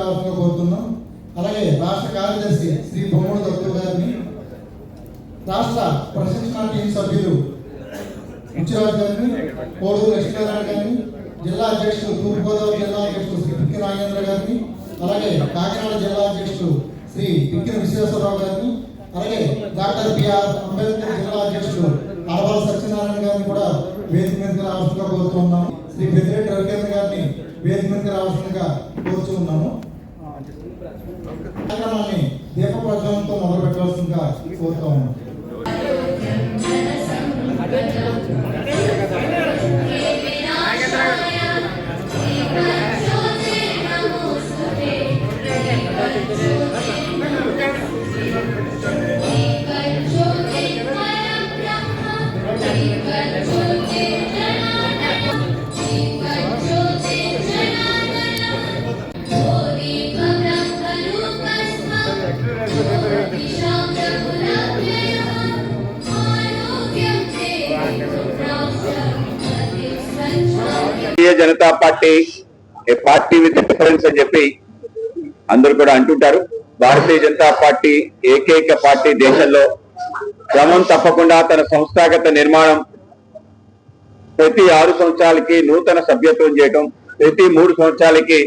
రావాల్సిందిగా కోరుతున్నాం. అలాగే రాష్ట్ర కార్యదర్శి శ్రీ బొమ్మడు దత్తు గారిని, రాష్ట్ర ప్రశిక్షణ టీం సభ్యులు ముచ్చిరాజు గారిని, కోడూరు లక్ష్మీనారాయణ గారిని, జిల్లా అధ్యక్షులు తూర్పుగోదావరి జిల్లా అధ్యక్షులు శ్రీ పిక్కి నాగేంద్ర గారిని, అలాగే కాకినాడ జిల్లా అధ్యక్షులు శ్రీ పిక్కిన విశ్వేశ్వరరావు గారిని, అలాగే డాక్టర్ బిఆర్ అంబేద్కర్ జిల్లా అధ్యక్షులు ఆడవాళ్ళ సత్యనారాయణ గారిని కూడా వేదిక మీదకి రావాల్సిందిగా కోరుతున్నాము. శ్రీ పెద్దిరెడ్డి రవికేంద్ర గారిని వేదిక మీదకి రావాల్సిందిగా కోరుతున్నాము. కార్యక్రమాన్ని దీప ప్రజ్వలనతో మొదలు పెట్టవలసిందిగా కోరుతా ఉన్నాము. Janata party a party with difference అని చెప్పి అందరూ కూడా అంటుంటారు. భారతీయ జనతా పార్టీ ఏకైక పార్టీ దేశంలో క్రమం తప్పకుండా తన సంస్థాగత నిర్మాణం ప్రతి 6 సంవత్సరాలకి నూతన సభ్యత్వం చేయటం, ప్రతి 3 సంవత్సరాలకి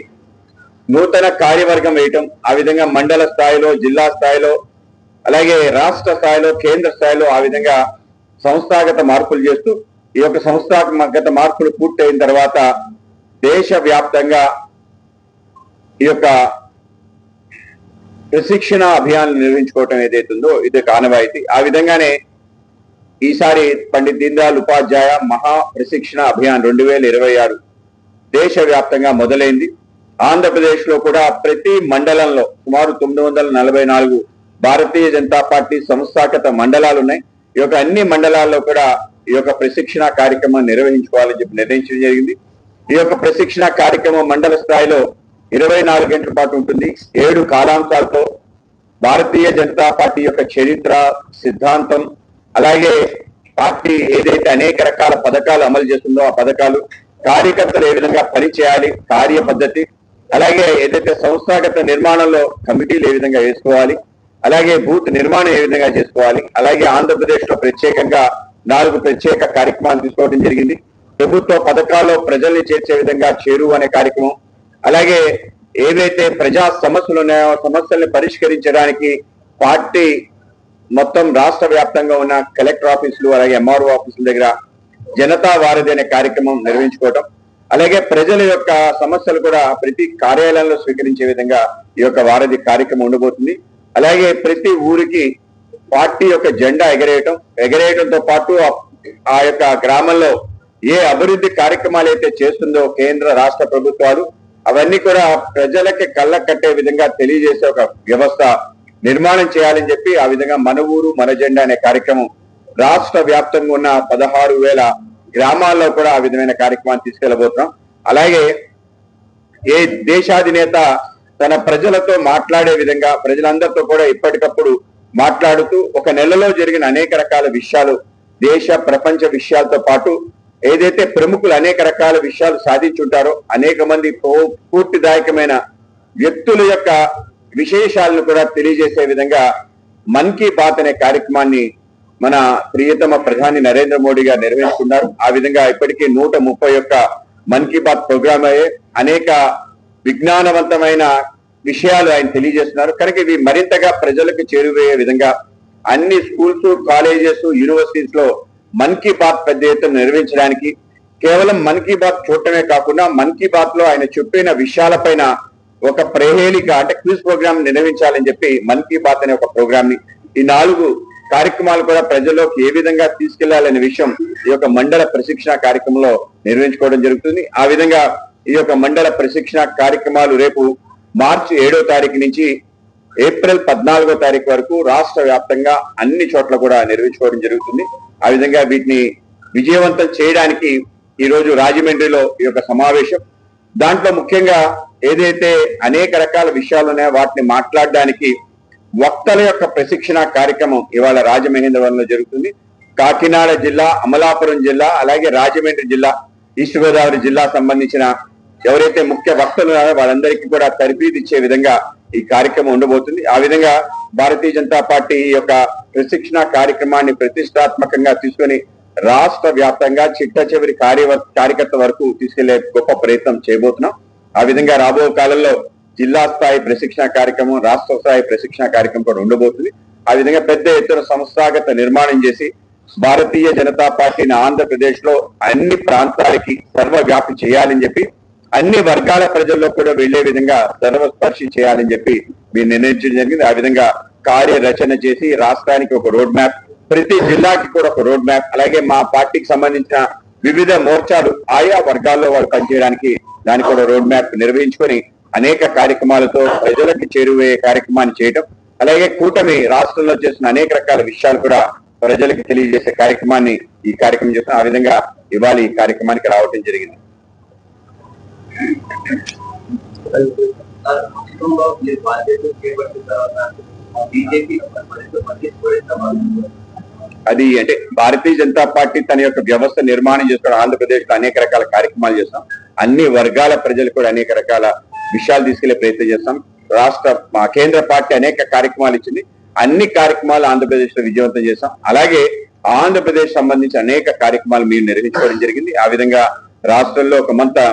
నూతన కార్యవర్గం వేయటం, ఆ విధంగా మండల స్థాయిలో, జిల్లా స్థాయిలో, అలాగే రాష్ట్ర స్థాయిలో, కేంద్ర స్థాయిలో ఆ విధంగా సంస్థాగత మార్పులు చేస్తూ ఈ యొక్క సంస్థాగత మార్పులు పూర్తయిన తర్వాత దేశవ్యాప్తంగా ఈ యొక్క ప్రశిక్షణ అభియాన్ నిర్వహించుకోవటం ఏదైతుందో ఇది ఒక ఆనవాయితీ. ఆ విధంగానే ఈసారి పండిత్ దీన్ దయాళ్ ఉపాధ్యాయ మహా ప్రశిక్షణ అభియాన్ 2026 దేశవ్యాప్తంగా మొదలైంది. ఆంధ్రప్రదేశ్ లో కూడా ప్రతి మండలంలో సుమారు 944 భారతీయ జనతా పార్టీ సంస్థాగత మండలాలు ఉన్నాయి. ఈ యొక్క అన్ని మండలాల్లో కూడా ఈ యొక్క ప్రశిక్షణ కార్యక్రమం నిర్వహించుకోవాలని చెప్పి నిర్ణయించడం జరిగింది. ఈ యొక్క ప్రశిక్షణ కార్యక్రమం మండల స్థాయిలో 24 గంటల పాటు ఉంటుంది. 7 కాలాంశాలతో భారతీయ జనతా పార్టీ యొక్క చరిత్ర, సిద్ధాంతం, అలాగే పార్టీ ఏదైతే అనేక రకాల పథకాలు అమలు చేస్తుందో ఆ పథకాలు, కార్యకర్తలు ఏ విధంగా పనిచేయాలి, కార్య పద్ధతి, అలాగే ఏదైతే సంస్థాగత నిర్మాణంలో కమిటీలు ఏ విధంగా వేసుకోవాలి, అలాగే బూత్ నిర్మాణం ఏ విధంగా చేసుకోవాలి, అలాగే ఆంధ్రప్రదేశ్ లో ప్రత్యేకంగా 4 ప్రత్యేక కార్యక్రమాలు తీసుకోవడం జరిగింది. ప్రభుత్వ పథకాల్లో ప్రజల్ని చేర్చే విధంగా చేరువ అనే కార్యక్రమం, అలాగే ఏవైతే ప్రజా సమస్యలు ఉన్నాయో సమస్యల్ని పరిష్కరించడానికి పార్టీ మొత్తం రాష్ట్ర వ్యాప్తంగా ఉన్న కలెక్టర్ ఆఫీసులు, అలాగే ఎంఆర్ఓ ఆఫీసుల దగ్గర జనతా వారధి అనే కార్యక్రమం నిర్వహించుకోవటం, అలాగే ప్రజల యొక్క సమస్యలు కూడా ప్రతి కార్యాలయంలో స్వీకరించే విధంగా ఈ యొక్క వారధి కార్యక్రమం ఉండబోతుంది. అలాగే ప్రతి ఊరికి పార్టీ యొక్క జెండా ఎగరేయటంతో పాటు ఆ యొక్క గ్రామంలో ఏ అభివృద్ధి కార్యక్రమాలు అయితే చేస్తుందో కేంద్ర రాష్ట్ర ప్రభుత్వాలు అవన్నీ కూడా ప్రజలకి కళ్ళ కట్టే విధంగా తెలియజేసే ఒక వ్యవస్థ నిర్మాణం చేయాలని చెప్పి ఆ విధంగా మన ఊరు మన జెండా అనే కార్యక్రమం రాష్ట్ర వ్యాప్తంగా ఉన్న 16,000 గ్రామాల్లో కూడా ఆ విధమైన కార్యక్రమాన్ని తీసుకెళ్లబోతున్నాం. అలాగే ఏ దేశాధినేత తన ప్రజలతో మాట్లాడే విధంగా ప్రజలందరితో కూడా ఎప్పటికప్పుడు మాట్లాడుతూ ఒక నెలలో జరిగిన అనేక రకాల విషయాలు, దేశ ప్రపంచ విషయాలతో పాటు ఏదైతే ప్రముఖులు అనేక రకాల విషయాలు సాధించుంటారో అనేక మంది పూర్తిదాయకమైన వ్యక్తుల యొక్క విశేషాలను కూడా తెలియజేసే విధంగా మన్ కీ బాత్ అనే కార్యక్రమాన్ని మన ప్రియతమ ప్రధాని నరేంద్ర మోడీ గారు నిర్వహిస్తున్నారు. ఆ విధంగా ఇప్పటికీ 131 మన్ కీ బాత్ ప్రోగ్రామ్ అయ్యే అనేక విజ్ఞానవంతమైన విషయాలు ఆయన తెలియజేస్తున్నారు. కనుక ఇవి మరింతగా ప్రజలకు చేరువయ్యే విధంగా అన్ని స్కూల్స్, కాలేజెస్, యూనివర్సిటీస్ లో మన్ కీ బాత్ పెద్ద ఎత్తున నిర్వహించడానికి, కేవలం మన్ కీ బాత్ చూడటమే కాకుండా మన్ కీ బాత్ లో ఆయన చెప్పిన విషయాలపైన ఒక ప్రేహేళిక అంటే క్విజ్ ప్రోగ్రామ్ నిర్వహించాలని చెప్పి మన్ కీ బాత్ అనే ఒక ప్రోగ్రామ్ ని ఈ 4 కార్యక్రమాలు కూడా ప్రజల్లోకి ఏ విధంగా తీసుకెళ్లాలనే విషయం ఈ యొక్క మండల ప్రశిక్షణ కార్యక్రమంలో నిర్వహించుకోవడం జరుగుతుంది. ఆ విధంగా ఈ యొక్క మండల ప్రశిక్షణ కార్యక్రమాలు రేపు మార్చి 7వ తారీఖు నుంచి ఏప్రిల్ 14వ తారీఖు వరకు రాష్ట్ర వ్యాప్తంగా అన్ని చోట్ల కూడా నిర్వహించుకోవడం జరుగుతుంది. ఆ విధంగా వీటిని విజయవంతం చేయడానికి ఈ రోజు రాజమండ్రిలో ఈ యొక్క సమావేశం, దాంట్లో ముఖ్యంగా ఏదైతే అనేక రకాల విషయాలు ఉన్నాయో వాటిని మాట్లాడడానికి వక్తల యొక్క ప్రశిక్షణ కార్యక్రమం ఇవాళ రాజమహేంద్రవరంలో జరుగుతుంది. కాకినాడ జిల్లా, అమలాపురం జిల్లా, అలాగే రాజమండ్రి జిల్లా, ఈస్ట్ గోదావరి జిల్లా సంబంధించిన ఎవరైతే ముఖ్య వక్తలు ఉన్నారో వాళ్ళందరికీ కూడా తరబీదు ఇచ్చే విధంగా ఈ కార్యక్రమం ఉండబోతుంది. ఆ విధంగా భారతీయ జనతా పార్టీ యొక్క ప్రశిక్షణ కార్యక్రమాన్ని ప్రతిష్టాత్మకంగా తీసుకొని రాష్ట్ర వ్యాప్తంగా చిట్ట చివరి కార్యకర్త వరకు తీసుకెళ్లే గొప్ప ప్రయత్నం చేయబోతున్నాం. ఆ విధంగా రాబో కాలంలో జిల్లా స్థాయి ప్రశిక్షణ కార్యక్రమం, రాష్ట్ర స్థాయి ప్రశిక్షణ కార్యక్రమం కూడా ఉండబోతుంది. ఆ విధంగా పెద్ద ఎత్తున సంస్థాగత నిర్మాణం చేసి భారతీయ జనతా పార్టీని ఆంధ్రప్రదేశ్ లో అన్ని ప్రాంతాలకి సర్వవ్యాప్తి చేయాలని చెప్పి, అన్ని వర్గాల ప్రజల్లో కూడా వెళ్లే విధంగా సర్వస్పర్శి చేయాలని చెప్పి మీరు నిర్ణయించడం జరిగింది. ఆ విధంగా కార్యరచన చేసి రాష్ట్రానికి ఒక రోడ్ మ్యాప్, ప్రతి జిల్లాకి కూడా ఒక రోడ్ మ్యాప్, అలాగే మా పార్టీకి సంబంధించిన వివిధ మోర్చాలు ఆయా వర్గాల్లో వాళ్ళు పనిచేయడానికి దానికి కూడా రోడ్ మ్యాప్ నిర్వహించుకొని అనేక కార్యక్రమాలతో ప్రజలకు చేరువే కార్యక్రమాన్ని చేయడం, అలాగే కూటమి రాష్ట్రంలో చేసిన అనేక రకాల విషయాలు కూడా ప్రజలకు తెలియజేసే కార్యక్రమాన్ని ఈ కార్యక్రమం చేస్తాం. ఆ విధంగా ఇవాళ ఈ కార్యక్రమానికి రావడం జరిగింది. అది అంటే భారతీయ జనతా పార్టీ తన యొక్క వ్యవస్థ నిర్మాణం చేసుకోవడం, ఆంధ్రప్రదేశ్ లో అనేక రకాల కార్యక్రమాలు చేస్తాం. అన్ని వర్గాల ప్రజలు కూడా అనేక రకాల విషయాలు తీసుకెళ్లే ప్రయత్నం చేస్తాం. కేంద్ర పార్టీ అనేక కార్యక్రమాలు ఇచ్చింది. అన్ని కార్యక్రమాలు ఆంధ్రప్రదేశ్ లో విజయవంతం చేస్తాం. అలాగే ఆంధ్రప్రదేశ్ సంబంధించి అనేక కార్యక్రమాలు మీరు నిర్వహించుకోవడం జరిగింది. ఆ విధంగా రాష్ట్రంలో ఒక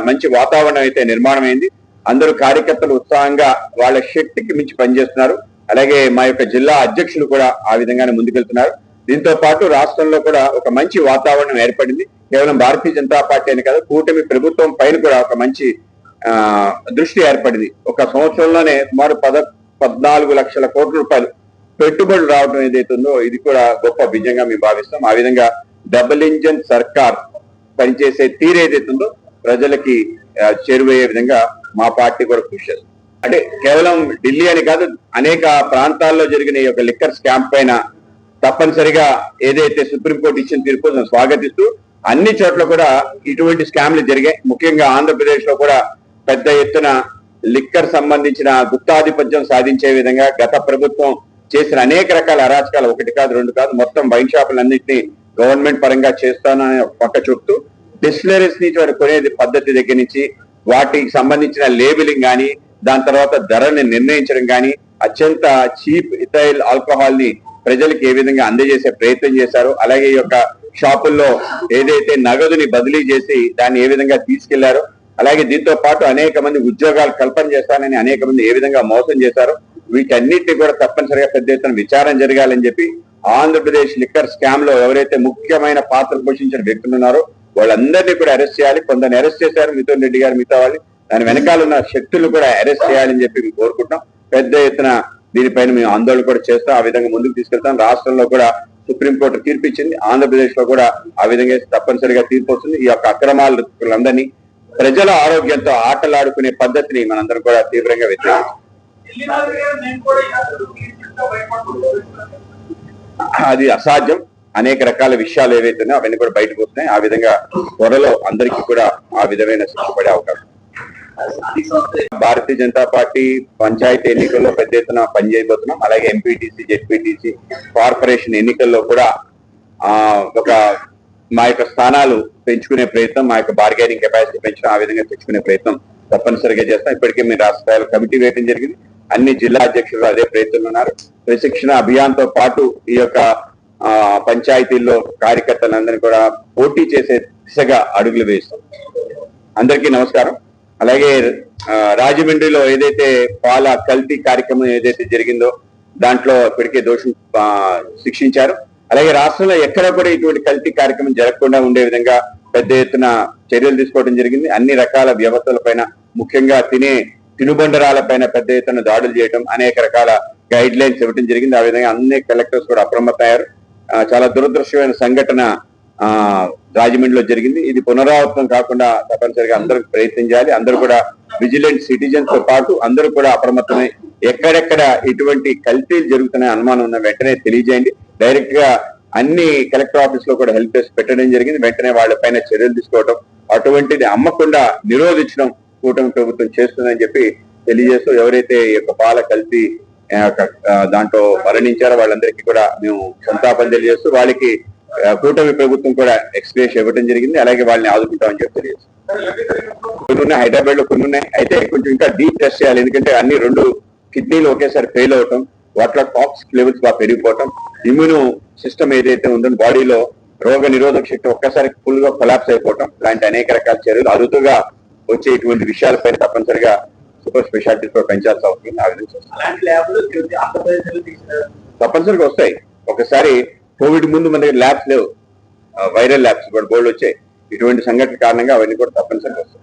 మంచి వాతావరణం అయితే నిర్మాణం అయింది. అందరూ కార్యకర్తలు ఉత్సాహంగా వాళ్ళ శక్తికి మించి పనిచేస్తున్నారు. అలాగే మా యొక్క జిల్లా అధ్యక్షులు కూడా ఆ విధంగానే ముందుకెళ్తున్నారు. దీంతో పాటు రాష్ట్రంలో కూడా ఒక మంచి వాతావరణం ఏర్పడింది. కేవలం భారతీయ జనతా పార్టీ అని కాదు, కూటమి ప్రభుత్వం పైన కూడా ఒక మంచి దృష్టి ఏర్పడింది. ఒక సంవత్సరంలోనే సుమారు 14 లక్షల కోట్ల రూపాయలు పెట్టుబడులు రావడం ఏదైతుందో ఇది కూడా గొప్ప విజయంగా మేము భావిస్తాం. ఆ విధంగా డబుల్ ఇంజన్ సర్కార్ పనిచేసే తీరు ఏదైతుందో ప్రజలకి చేరువయ్యే విధంగా మా పార్టీ కూడా కృషి చేస్తుంది. అంటే కేవలం ఢిల్లీ అని కాదు, అనేక ప్రాంతాల్లో జరిగిన ఈ యొక్క లిక్కర్ స్కామ్ పైన తప్పనిసరిగా ఏదైతే సుప్రీంకోర్టు ఇచ్చిన తీర్పు స్వాగతిస్తూ అన్ని చోట్ల కూడా ఇటువంటి స్కామ్లు జరిగాయి. ముఖ్యంగా ఆంధ్రప్రదేశ్ లో కూడా పెద్ద ఎత్తున లిక్కర్ సంబంధించిన గుత్తాధిపత్యం సాధించే విధంగా గత ప్రభుత్వం చేసిన అనేక రకాల అరాచకాలు, ఒకటి కాదు రెండు కాదు, మొత్తం వైన్ షాపులన్నింటినీ గవర్నమెంట్ పరంగా చేస్తానని పక్క చూపుతూ డిస్టిలరీస్ నుంచి వారు కొనేది పద్ధతి దగ్గర నుంచి వాటికి సంబంధించిన లేబులింగ్ కానీ, దాని తర్వాత ధరని నిర్ణయించడం కానీ, అత్యంత చీప్ ఇథైల్ ఆల్కహాల్ ని ప్రజలకు ఏ విధంగా అందజేసే ప్రయత్నం చేశారు. అలాగే ఈ యొక్క షాపుల్లో ఏదైతే నగదుని బదిలీ చేసి దాన్ని ఏ విధంగా తీసుకెళ్లారో, అలాగే దీంతో పాటు అనేక మంది ఉద్యోగాలు కల్పన చేస్తానని అనేక మంది ఏ విధంగా మోసం చేశారో, వీటన్నిటిని కూడా తప్పనిసరిగా పెద్ద ఎత్తున విచారణ జరగాలని చెప్పి ఆంధ్రప్రదేశ్ లిక్కర్ స్కామ్ లో ఎవరైతే ముఖ్యమైన పాత్ర పోషించిన వ్యక్తులు ఉన్నారో వాళ్ళందరినీ కూడా అరెస్ట్ చేయాలి. కొందరిని అరెస్ట్ చేశారు, మిథున్ రెడ్డి గారు మిగతా వాళ్ళు, దాని వెనకాల ఉన్న శక్తులు కూడా అరెస్ట్ చేయాలని చెప్పి మేము కోరుకుంటాం. పెద్ద ఎత్తున దీనిపైన మేము ఆందోళన కూడా చేస్తాం. ఆ విధంగా ముందుకు తీసుకెళ్తాం. రాష్ట్రంలో కూడా సుప్రీంకోర్టు తీర్పు ఇచ్చింది, ఆంధ్రప్రదేశ్ లో కూడా ఆ విధంగా తప్పనిసరిగా తీర్పు వస్తుంది. ఈ యొక్క అక్రమాలందరినీ ప్రజల ఆరోగ్యంతో ఆటలాడుకునే పద్ధతిని మనందరం కూడా తీవ్రంగా వ్యతిరేకిస్తాం. అది అసాధ్యం. అనేక రకాల విషయాలు ఏవైతున్నాయో అవన్నీ కూడా బయటకు వస్తున్నాయి. ఆ విధంగా త్వరలో అందరికీ కూడా ఆ విధమైన శిక్ష పడే అవకాశం. భారతీయ జనతా పార్టీ పంచాయతీ ఎన్నికల్లో పెద్ద ఎత్తున పనిచేయబోతున్నాం. అలాగే ఎంపీటీసీ, జెడ్పీటీసీ, కార్పొరేషన్ ఎన్నికల్లో కూడా ఒక మా యొక్క స్థానాలు పెంచుకునే ప్రయత్నం, మా యొక్క బార్గెనింగ్ కెపాసిటీ పెంచడం, ఆ విధంగా తెచ్చుకునే ప్రయత్నం తప్పనిసరిగా చేస్తాం. ఇప్పటికే మేము రాష్ట్ర స్థాయిలో కమిటీ వేయడం జరిగింది. అన్ని జిల్లా అధ్యక్షులు అదే ప్రయత్నంలో ఉన్నారు. ప్రశిక్షణ అభియాన్ తో పాటు ఈ యొక్క పంచాయతీల్లో కార్యకర్తలందరినీ కూడా పోటీ చేసే దిశగా అడుగులు వేస్తాం. అందరికీ నమస్కారం. అలాగే రాజమండ్రిలో ఏదైతే పాల కల్తీ కార్యక్రమం ఏదైతే జరిగిందో దాంట్లో ఇప్పటికే దోషులు శిక్షించారు. అలాగే రాష్ట్రంలో ఎక్కడ కూడా ఇటువంటి కల్తీ కార్యక్రమం జరగకుండా ఉండే విధంగా పెద్ద ఎత్తున చర్యలు తీసుకోవడం జరిగింది. అన్ని రకాల వ్యవస్థల పైన, ముఖ్యంగా తినుబండరాల పైన పెద్ద ఎత్తున దాడులు చేయడం, అనేక రకాల గైడ్ లైన్స్ ఇవ్వడం జరిగింది. ఆ విధంగా అన్ని కలెక్టర్స్ కూడా అప్రమత్తమయ్యారు. చాలా దురదృష్టమైన సంఘటన రాజమండ్రిలో జరిగింది. ఇది పునరావృతం కాకుండా తప్పనిసరిగా అందరూ ప్రయత్నం చేయాలి. అందరూ కూడా విజిలెంట్ సిటిజన్స్ తో పాటు అందరూ కూడా అప్రమత్తమై ఎక్కడెక్కడ ఇటువంటి కల్తీలు జరుగుతున్న అనుమానం ఉన్న వెంటనే తెలియజేయండి. డైరెక్ట్ గా అన్ని కలెక్టర్ ఆఫీస్ లో కూడా హెల్ప్ డెస్క్ పెట్టడం జరిగింది. వెంటనే వాళ్ళ పైన చర్యలు తీసుకోవడం, అటువంటిది అమ్మకుండా నిరోధించడం కూటమి ప్రభుత్వం చేస్తుందని చెప్పి తెలియజేస్తూ, ఎవరైతే ఈ యొక్క పాల కల్తీ దాంట్లో మరణించారో వాళ్ళందరికీ కూడా మేము సంతాపం తెలియజేస్తూ వాళ్ళకి కూటమి ప్రభుత్వం కూడా ఎక్స్ప్రెస్ ఇవ్వడం జరిగింది. అలాగే వాళ్ళని ఆదుకుంటామని చెప్పి తెలియదు. కొన్ని ఉన్నాయి, హైదరాబాద్ లో కొన్ని ఉన్నాయి. అయితే కొంచెం ఇంకా డీప్ టెస్ట్ చేయాలి. ఎందుకంటే అన్ని 2 కిడ్నీలు ఒకేసారి ఫెయిల్ అవటం, వాటిలో టాక్సిక్ లెవెల్స్ బాగా పెరిగిపోవటం, ఇమ్యూనో సిస్టమ్ ఏదైతే ఉందో బాడీలో రోగ నిరోధక శక్తి ఒక్కసారి ఫుల్ గా కొలాప్స్ అయిపోవటం, ఇలాంటి అనేక రకాల చర్యలు అరుదుగా వచ్చే ఇటువంటి విషయాలపైన తప్పనిసరిగా సూపర్ స్పెషాలిటీస్ కూడా పెంచాల్సి అవుతుంది. ఆ విధంగా తప్పనిసరిగా వస్తాయి. ఒకసారి కోవిడ్ ముందు మన దగ్గర ల్యాబ్స్ లేవు, వైరల్ ల్యాబ్స్ కూడా బోర్డు వచ్చాయి. ఇటువంటి సంఘటన కారణంగా అవన్నీ కూడా తప్పనిసరిగా వస్తాయి.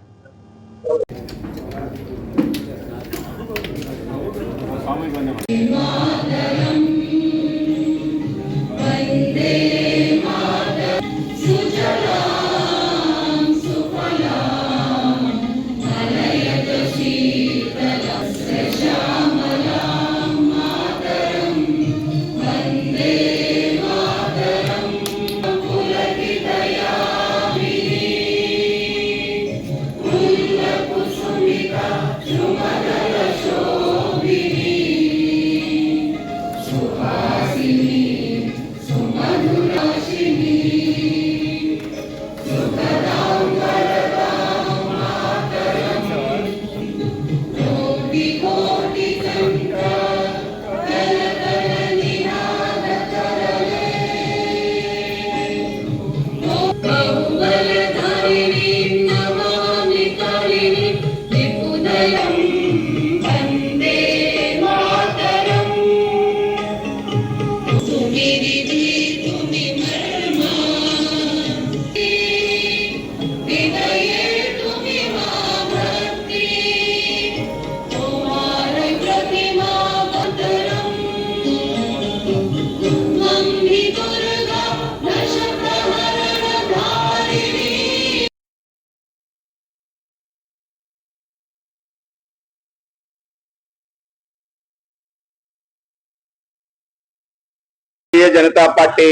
Bharatiya Janata party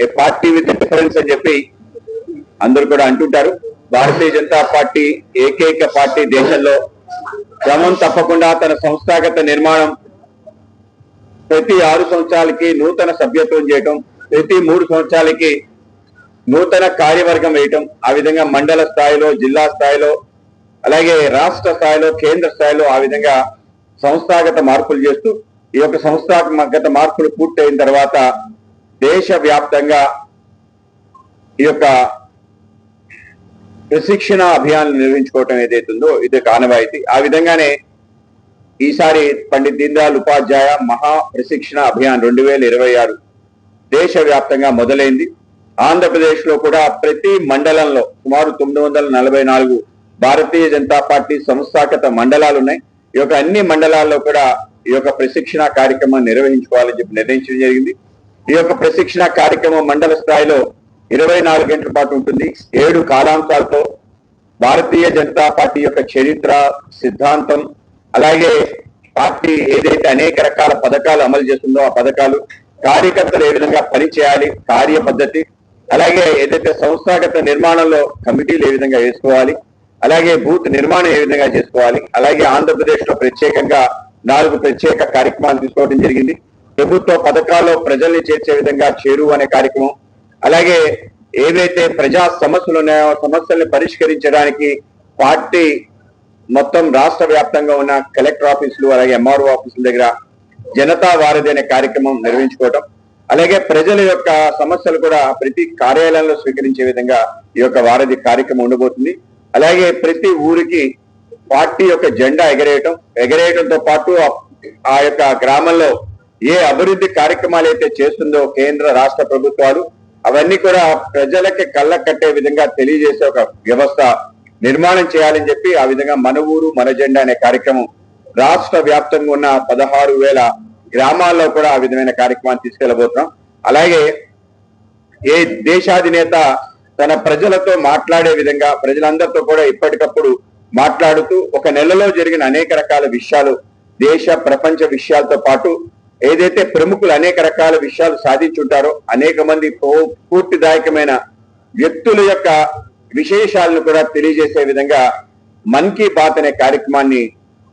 a party with difference అని చెప్పి అందరూ కూడా అంటుంటారు. భారతీయ జనతా పార్టీ ఏకైక పార్టీ దేశంలో క్రమం తప్పకుండా తన సంస్థాగత నిర్మాణం ప్రతి 6 సంవత్సరాలకి నూతన సభ్యత్వం చేయటం, ప్రతి 3 సంవత్సరాలకి నూతన కార్యవర్గం వేయటం, ఆ విధంగా మండల స్థాయిలో, జిల్లా స్థాయిలో, అలాగే రాష్ట్ర స్థాయిలో, కేంద్ర స్థాయిలో ఆ విధంగా సంస్థాగత మార్పులు చేస్తూ ఈ యొక్క సంస్థాగత మార్పులు పూర్తయిన తర్వాత దేశవ్యాప్తంగా ఈ యొక్క ప్రశిక్షణ అభియాన్ నిర్వహించుకోవటం ఏదైతుందో ఇది ఆనవాయితీ. ఆ విధంగానే ఈసారి పండిత్ దీన్ దయాళ్ ఉపాధ్యాయ మహా ప్రశిక్షణ అభియాన్ 2026 దేశవ్యాప్తంగా మొదలైంది. ఆంధ్రప్రదేశ్ లో కూడా ప్రతి మండలంలో సుమారు 944 భారతీయ జనతా పార్టీ సంస్థాగత మండలాలు ఉన్నాయి. ఈ యొక్క అన్ని మండలాల్లో కూడా ఈ యొక్క ప్రశిక్షణ కార్యక్రమాన్ని నిర్వహించుకోవాలని చెప్పి నిర్ణయించడం జరిగింది. ఈ యొక్క ప్రశిక్షణ కార్యక్రమం మండల స్థాయిలో 24 గంటల పాటు ఉంటుంది. 7 కాలాంశాలతో భారతీయ జనతా పార్టీ యొక్క చరిత్ర, సిద్ధాంతం, అలాగే పార్టీ ఏదైతే అనేక రకాల పథకాలు అమలు చేస్తుందో ఆ పథకాలు, కార్యకర్తలు ఏ విధంగా పనిచేయాలి, కార్య పద్ధతి, అలాగే ఏదైతే సంస్థాగత నిర్మాణంలో కమిటీలు ఏ విధంగా వేసుకోవాలి, అలాగే బూత్ నిర్మాణం ఏ విధంగా చేసుకోవాలి, అలాగే ఆంధ్రప్రదేశ్ లో ప్రత్యేకంగా 4 ప్రత్యేక కార్యక్రమాలు తీసుకోవడం జరిగింది. ప్రభుత్వ పథకాల్లో ప్రజల్ని చేర్చే విధంగా చేరువ అనే కార్యక్రమం, అలాగే ఏవైతే ప్రజా సమస్యలు ఉన్నాయో సమస్యల్ని పరిష్కరించడానికి పార్టీ మొత్తం రాష్ట్ర వ్యాప్తంగా ఉన్న కలెక్టర్ ఆఫీసులు, అలాగే ఎంఆర్ఓ ఆఫీసుల దగ్గర జనతా వారధి అనే కార్యక్రమం నిర్వహించుకోవటం, అలాగే ప్రజల యొక్క సమస్యలు కూడా ప్రతి కార్యాలయంలో స్వీకరించే విధంగా ఈ యొక్క వారధి కార్యక్రమం ఉండబోతుంది. అలాగే ప్రతి ఊరికి పార్టీ యొక్క జెండా ఎగరేయటంతో పాటు ఆ యొక్క గ్రామంలో ఏ అభివృద్ధి కార్యక్రమాలు అయితే చేస్తుందో కేంద్ర రాష్ట్ర ప్రభుత్వాలు అవన్నీ కూడా ప్రజలకి కళ్ళ కట్టే విధంగా తెలియజేసే ఒక వ్యవస్థ నిర్మాణం చేయాలని చెప్పి ఆ విధంగా మన ఊరు మన జెండా అనే కార్యక్రమం రాష్ట్ర వ్యాప్తంగా ఉన్న 16,000 గ్రామాల్లో కూడా ఆ విధమైన కార్యక్రమాన్ని తీసుకెళ్లబోతున్నాం. అలాగే ఏ దేశాధినేత తన ప్రజలతో మాట్లాడే విధంగా ప్రజలందరితో కూడా ఎప్పటికప్పుడు మాట్లాడుతూ ఒక నెలలో జరిగిన అనేక రకాల విషయాలు, దేశ ప్రపంచ విషయాలతో పాటు ఏదైతే ప్రముఖులు అనేక రకాల విషయాలు సాధించుంటారో అనేక మంది పూర్తిదాయకమైన వ్యక్తుల యొక్క విశేషాలను కూడా తెలియజేసే విధంగా మన్ కీ బాత్ అనే కార్యక్రమాన్ని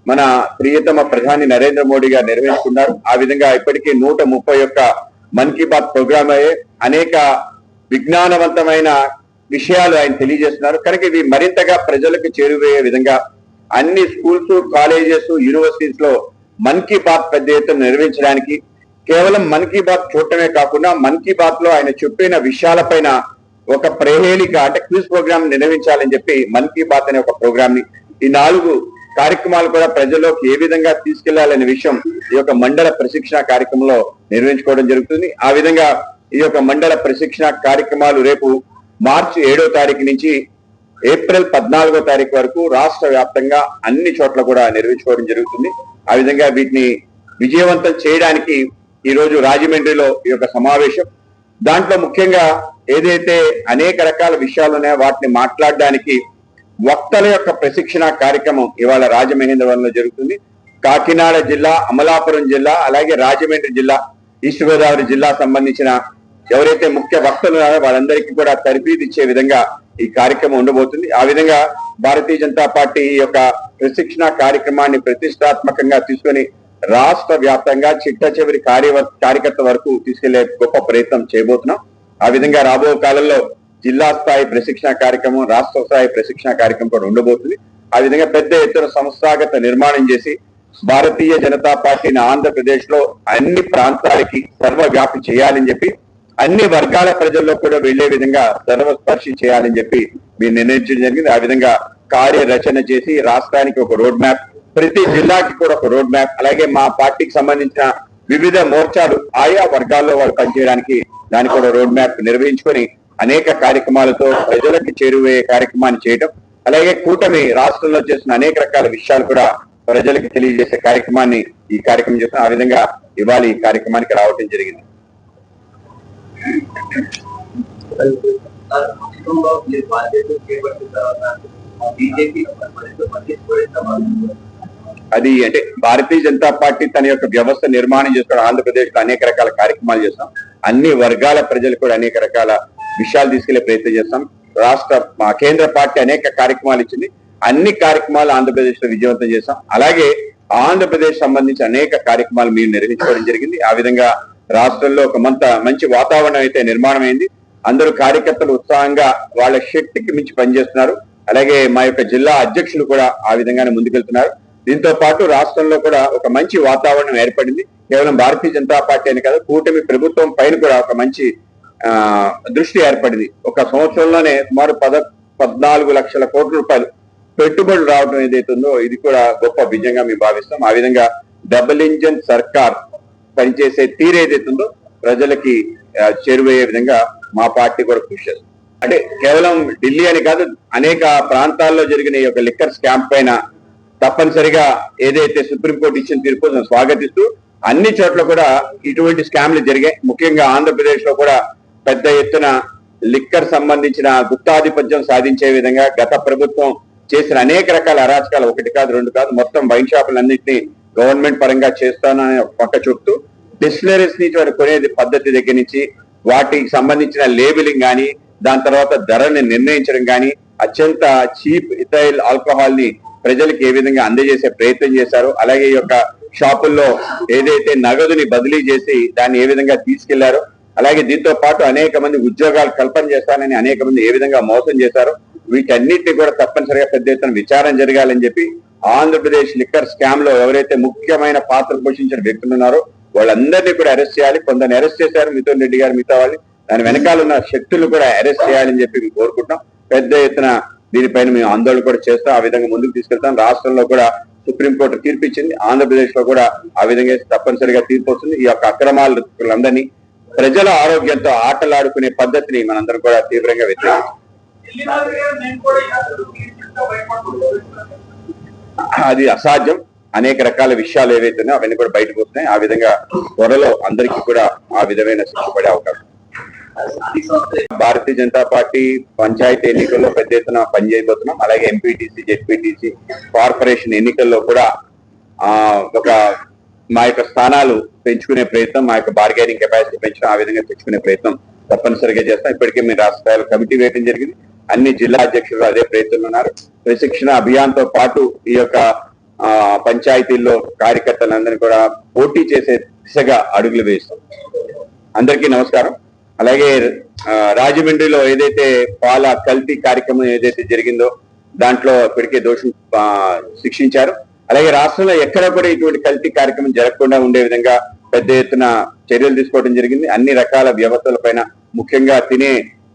మన ప్రియతమ ప్రధాని నరేంద్ర మోడీ గారు నిర్వహిస్తున్నారు. ఆ విధంగా ఇప్పటికీ 131 మన్ కీ బాత్ ప్రోగ్రామ్ అయ్యే అనేక విజ్ఞానవంతమైన విషయాలు ఆయన తెలియజేస్తున్నారు. కనుక ఇవి మరింతగా ప్రజలకు చేరువయ్యే విధంగా అన్ని స్కూల్స్, కాలేజెస్, యూనివర్సిటీస్ లో మన్ కీ బాత్ పెద్ద ఎత్తున నిర్వహించడానికి, కేవలం మన్ కీ బాత్ చూడటమే కాకుండా మన్ కీ బాత్ లో ఆయన చెప్పిన విషయాలపైన ఒక ప్రేహేళిక అంటే క్విజ్ ప్రోగ్రామ్ నిర్వహించాలని చెప్పి మన్ కీ బాత్ అనే ఒక ప్రోగ్రామ్ ని, ఈ 4 కార్యక్రమాలు కూడా ప్రజల్లోకి ఏ విధంగా తీసుకెళ్లాలనే విషయం ఈ యొక్క మండల ప్రశిక్షణ కార్యక్రమంలో నిర్వహించుకోవడం జరుగుతుంది. ఆ విధంగా ఈ యొక్క మండల ప్రశిక్షణ కార్యక్రమాలు రేపు మార్చి 7వ తారీఖు నుంచి ఏప్రిల్ 14వ తారీఖు వరకు రాష్ట్ర వ్యాప్తంగా అన్ని చోట్ల కూడా నిర్వహించుకోవడం జరుగుతుంది. ఆ విధంగా వీటిని విజయవంతం చేయడానికి ఈ రోజు రాజమండ్రిలో ఈ యొక్క సమావేశం, దాంట్లో ముఖ్యంగా ఏదైతే అనేక రకాల విషయాలు ఉన్నాయో వాటిని మాట్లాడడానికి వక్తల యొక్క ప్రశిక్షణ కార్యక్రమం ఇవాళ రాజమహేంద్రవరంలో జరుగుతుంది. కాకినాడ జిల్లా, అమలాపురం జిల్లా, అలాగే రాజమండ్రి జిల్లా, ఈస్ట్ గోదావరి జిల్లా సంబంధించిన ఎవరైతే ముఖ్య వక్తలు ఉన్నారో వాళ్ళందరికీ కూడా తరబీదు ఇచ్చే విధంగా ఈ కార్యక్రమం ఉండబోతుంది. ఆ విధంగా భారతీయ జనతా పార్టీ ఈ యొక్క ప్రశిక్షణ కార్యక్రమాన్ని ప్రతిష్టాత్మకంగా తీసుకొని రాష్ట్ర వ్యాప్తంగా చిట్ట చివరి కార్యకర్త వరకు తీసుకెళ్లే గొప్ప ప్రయత్నం చేయబోతున్నాం. ఆ విధంగా రాబో కాలంలో జిల్లా స్థాయి ప్రశిక్షణ కార్యక్రమం, రాష్ట్ర స్థాయి ప్రశిక్షణ కార్యక్రమం కూడా ఉండబోతుంది. ఆ విధంగా పెద్ద ఎత్తున సంస్థాగత నిర్మాణం చేసి భారతీయ జనతా పార్టీని ఆంధ్రప్రదేశ్ లో అన్ని ప్రాంతాలకి సర్వవ్యాపి చేయాలని చెప్పి, అన్ని వర్గాల ప్రజల్లో కూడా వెళ్లే విధంగా సర్వస్పర్శి చేయాలని చెప్పి మీరు నిర్ణయించడం జరిగింది. ఆ విధంగా కార్యరచన చేసి రాష్ట్రానికి ఒక రోడ్ మ్యాప్, ప్రతి జిల్లాకి కూడా ఒక రోడ్ మ్యాప్, అలాగే మా పార్టీకి సంబంధించిన వివిధ మోర్చాలు ఆయా వర్గాల్లో వాళ్ళు పనిచేయడానికి దానికి కూడా రోడ్ మ్యాప్ నిర్వహించుకొని అనేక కార్యక్రమాలతో ప్రజలకు చేరువయ్యే కార్యక్రమాన్ని చేయడం, అలాగే కూటమి రాష్ట్రంలో చేసిన అనేక రకాల విషయాలు కూడా ప్రజలకు తెలియజేసే కార్యక్రమాన్ని ఈ కార్యక్రమం చేస్తాం. ఆ విధంగా ఇవాళ ఈ కార్యక్రమానికి రావడం జరిగింది. అది అంటే భారతీయ జనతా పార్టీ తన యొక్క వ్యవస్థ నిర్మాణం చేసుకోవడం, ఆంధ్రప్రదేశ్ లో అనేక రకాల కార్యక్రమాలు చేస్తాం, అన్ని వర్గాల ప్రజలు కూడా అనేక రకాల విషయాలు తీసుకెళ్లే ప్రయత్నం చేస్తాం. కేంద్ర పార్టీ అనేక కార్యక్రమాలు ఇచ్చింది, అన్ని కార్యక్రమాలు ఆంధ్రప్రదేశ్ లో విజయవంతం చేస్తాం. అలాగే ఆంధ్రప్రదేశ్ సంబంధించి అనేక కార్యక్రమాలు మీరు నిర్వహించుకోవడం జరిగింది. ఆ విధంగా రాష్ట్రంలో ఒక మంచి వాతావరణం అయితే నిర్మాణం అయింది. అందరూ కార్యకర్తలు ఉత్సాహంగా వాళ్ళ శక్తికి మించి పనిచేస్తున్నారు. అలాగే మా యొక్క జిల్లా అధ్యక్షులు కూడా ఆ విధంగానే ముందుకెళ్తున్నారు. దీంతో పాటు రాష్ట్రంలో కూడా ఒక మంచి వాతావరణం ఏర్పడింది. కేవలం భారతీయ జనతా పార్టీ అని కాదు, కూటమి ప్రభుత్వం పైన కూడా ఒక మంచి దృష్టి ఏర్పడింది. ఒక సంవత్సరంలోనే సుమారు 14 లక్షల కోట్ల రూపాయలు పెట్టుబడులు రావడం ఏదైతుందో ఇది కూడా గొప్ప విజయంగా మేము భావిస్తాం. ఆ విధంగా డబుల్ ఇంజన్ సర్కార్ పనిచేసే తీరు ఏదైతుందో ప్రజలకి చేరువయ్యే విధంగా మా పార్టీ కూడా కృషి చేస్తుంది. అంటే కేవలం ఢిల్లీ అని కాదు, అనేక ప్రాంతాల్లో జరిగిన ఈ యొక్క లిక్కర్ స్కామ్ పైన తప్పనిసరిగా ఏదైతే సుప్రీంకోర్టు ఇచ్చిన తీర్పు స్వాగతిస్తూ అన్ని చోట్ల కూడా ఇటువంటి స్కామ్లు జరిగాయి. ముఖ్యంగా ఆంధ్రప్రదేశ్ లో కూడా పెద్ద ఎత్తున లిక్కర్ సంబంధించిన గుత్తాధిపత్యం సాధించే విధంగా గత ప్రభుత్వం చేసిన అనేక రకాల అరాచకాలు, 1 కాదు 2 కాదు, మొత్తం వైన్ షాపులన్నింటినీ గవర్నమెంట్ పరంగా చేస్తానని ఒక పక్క చెప్తూ డిస్టిలరీస్ నుంచి వారు కొనేది పద్ధతి దగ్గర నుంచి వాటికి సంబంధించిన లేబులింగ్ కానీ, దాని తర్వాత ధరని నిర్ణయించడం కానీ, అత్యంత చీప్ ఇథైల్ ఆల్కహాల్ ని ప్రజలకు ఏ విధంగా అందజేసే ప్రయత్నం చేశారు. అలాగే ఈ యొక్క షాపుల్లో ఏదైతే నగదుని బదిలీ చేసి దాన్ని ఏ విధంగా తీసుకెళ్లారో, అలాగే దీంతో పాటు అనేక మంది ఉద్యోగాలు కల్పన చేస్తానని అనేక మంది ఏ విధంగా మోసం చేశారో, వీటన్నిటిని కూడా తప్పనిసరిగా పెద్ద ఎత్తున విచారణ జరగాలని చెప్పి ఆంధ్రప్రదేశ్ లిక్కర్ స్కామ్ లో ఎవరైతే ముఖ్యమైన పాత్ర పోషించిన వ్యక్తులు ఉన్నారో వాళ్ళందరినీ కూడా అరెస్ట్ చేయాలి. కొందరిని అరెస్ట్ చేశారు, మిథున్ రెడ్డి గారు మిగతా వాళ్ళు, దాని వెనకాల ఉన్న శక్తులు కూడా అరెస్ట్ చేయాలని చెప్పి మేము కోరుకుంటున్నాం. పెద్ద ఎత్తున దీనిపైన మేము ఆందోళన కూడా చేస్తాం. ఆ విధంగా ముందుకు తీసుకెళ్తాం. రాష్ట్రంలో కూడా సుప్రీంకోర్టు తీర్పు ఇచ్చింది, ఆంధ్రప్రదేశ్ లో కూడా ఆ విధంగా తప్పనిసరిగా తీర్పు వస్తుంది. ఈ యొక్క అక్రమాలందరినీ, ప్రజల ఆరోగ్యంతో ఆటలాడుకునే పద్ధతిని మనందరం కూడా తీవ్రంగా వ్యతిరేకిస్తాం. అది అసాధ్యం. అనేక రకాల విషయాలు ఏవైతే ఉన్నాయో అవన్నీ కూడా బయటకు వస్తున్నాయి. ఆ విధంగా త్వరలో అందరికీ కూడా ఆ విధమైన శిక్ష పడే అవకాశం. భారతీయ జనతా పార్టీ పంచాయతీ ఎన్నికల్లో పెద్ద ఎత్తున పనిచేయబోతున్నాం. అలాగే ఎంపీటీసీ, జెడ్పీటీసీ, కార్పొరేషన్ ఎన్నికల్లో కూడా ఒక మా యొక్క స్థానాలు పెంచుకునే ప్రయత్నం, మా యొక్క బార్గెనింగ్ కెపాసిటీ పెంచడం, ఆ విధంగా తెచ్చుకునే ప్రయత్నం తప్పనిసరిగా చేస్తాం. ఇప్పటికే మీరు రాష్ట్ర స్థాయిలో కమిటీ వేయడం జరిగింది. అన్ని జిల్లా అధ్యక్షులు అదే ప్రయత్నంలో ఉన్నారు. ప్రశిక్షణ అభియాన్ తో పాటు ఈ యొక్క పంచాయతీల్లో కార్యకర్తలందరినీ కూడా పోటీ చేసే దిశగా అడుగులు వేస్తాం. అందరికీ నమస్కారం. అలాగే రాజమండ్రిలో ఏదైతే పాల కల్తీ కార్యక్రమం ఏదైతే జరిగిందో దాంట్లో ఇప్పటికే దోషులు శిక్షించారు. అలాగే రాష్ట్రంలో ఎక్కడ కూడా ఇటువంటి కల్తీ కార్యక్రమం జరగకుండా ఉండే విధంగా పెద్ద ఎత్తున చర్యలు తీసుకోవడం జరిగింది. అన్ని రకాల వ్యవస్థల పైన, ముఖ్యంగా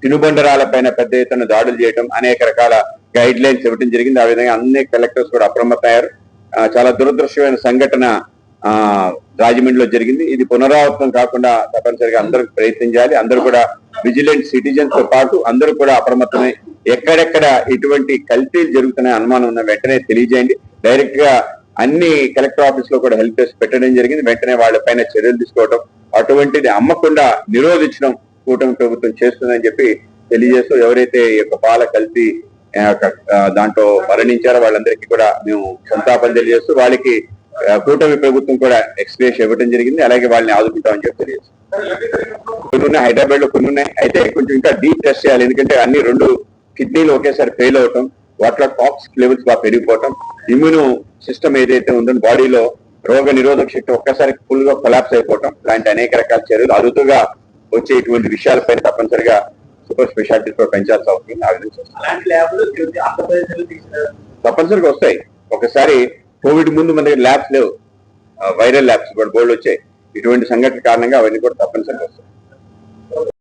తినుబండరాల పైన పెద్ద ఎత్తున దాడులు చేయడం, అనేక రకాల గైడ్ లైన్స్ ఇవ్వడం జరిగింది. ఆ విధంగా అన్ని కలెక్టర్స్ కూడా అప్రమత్తమయ్యారు. చాలా దురదృష్టమైన సంఘటన రాజమండ్రిలో జరిగింది. ఇది పునరావృతం కాకుండా తప్పనిసరిగా అందరూ ప్రయత్నం చేయాలి. అందరూ కూడా విజిలెంట్ సిటిజన్స్ తో పాటు అందరూ కూడా అప్రమత్తమై ఎక్కడెక్కడ ఇటువంటి కల్తీలు జరుగుతున్న అనుమానం ఉన్న వెంటనే తెలియజేయండి. డైరెక్ట్ గా అన్ని కలెక్టర్ ఆఫీస్ లో కూడా హెల్ప్ డెస్క్ పెట్టడం జరిగింది. వెంటనే వాళ్ళపైన చర్యలు తీసుకోవడం, అటువంటిది అమ్మకుండా నిరోధించడం కూటమి ప్రభుత్వం చేస్తుందని చెప్పి తెలియజేస్తూ, ఎవరైతే ఈ యొక్క పాల కల్తీ దాంట్లో మరణించారో వాళ్ళందరికీ కూడా మేము సంతాపం తెలియజేస్తూ, వాళ్ళకి కూటమి ప్రభుత్వం కూడా ఎక్స్ప్రెస్ ఇవ్వడం జరిగింది. అలాగే వాళ్ళని ఆదుకుంటామని చెప్పి తెలియజేస్తాం. కొన్ని ఉన్నాయి, హైదరాబాద్ లో కొన్ని ఉన్నాయి. అయితే కొంచెం ఇంకా డీప్ టెస్ట్ చేయాలి. ఎందుకంటే అన్ని 2 కిడ్నీలు ఒకేసారి ఫెయిల్ అవటం, వాటిలో టాక్సిక్ లెవెల్స్ బాగా పెరిగిపోవటం, ఇమ్యూనో సిస్టమ్ ఏదైతే ఉందో బాడీలో రోగ నిరోధక శక్తి ఒక్కసారి ఫుల్ గా కొలాప్స్ అయిపోవటం, ఇలాంటి అనేక రకాల చర్యలు అరుదుగా వచ్చే ఇటువంటి విషయాలపైన తప్పనిసరిగా సూపర్ స్పెషాలిటీస్ కూడా పెంచాల్సి అవుతుంది. ఆ విధంగా తప్పనిసరిగా వస్తాయి. ఒకసారి కోవిడ్ ముందు మన దగ్గర ల్యాబ్స్ లేవు, వైరల్ ల్యాబ్స్ కూడా బోర్డు వచ్చాయి. ఇటువంటి సంఘటన కారణంగా అవన్నీ కూడా తప్పనిసరిగా వస్తాయి.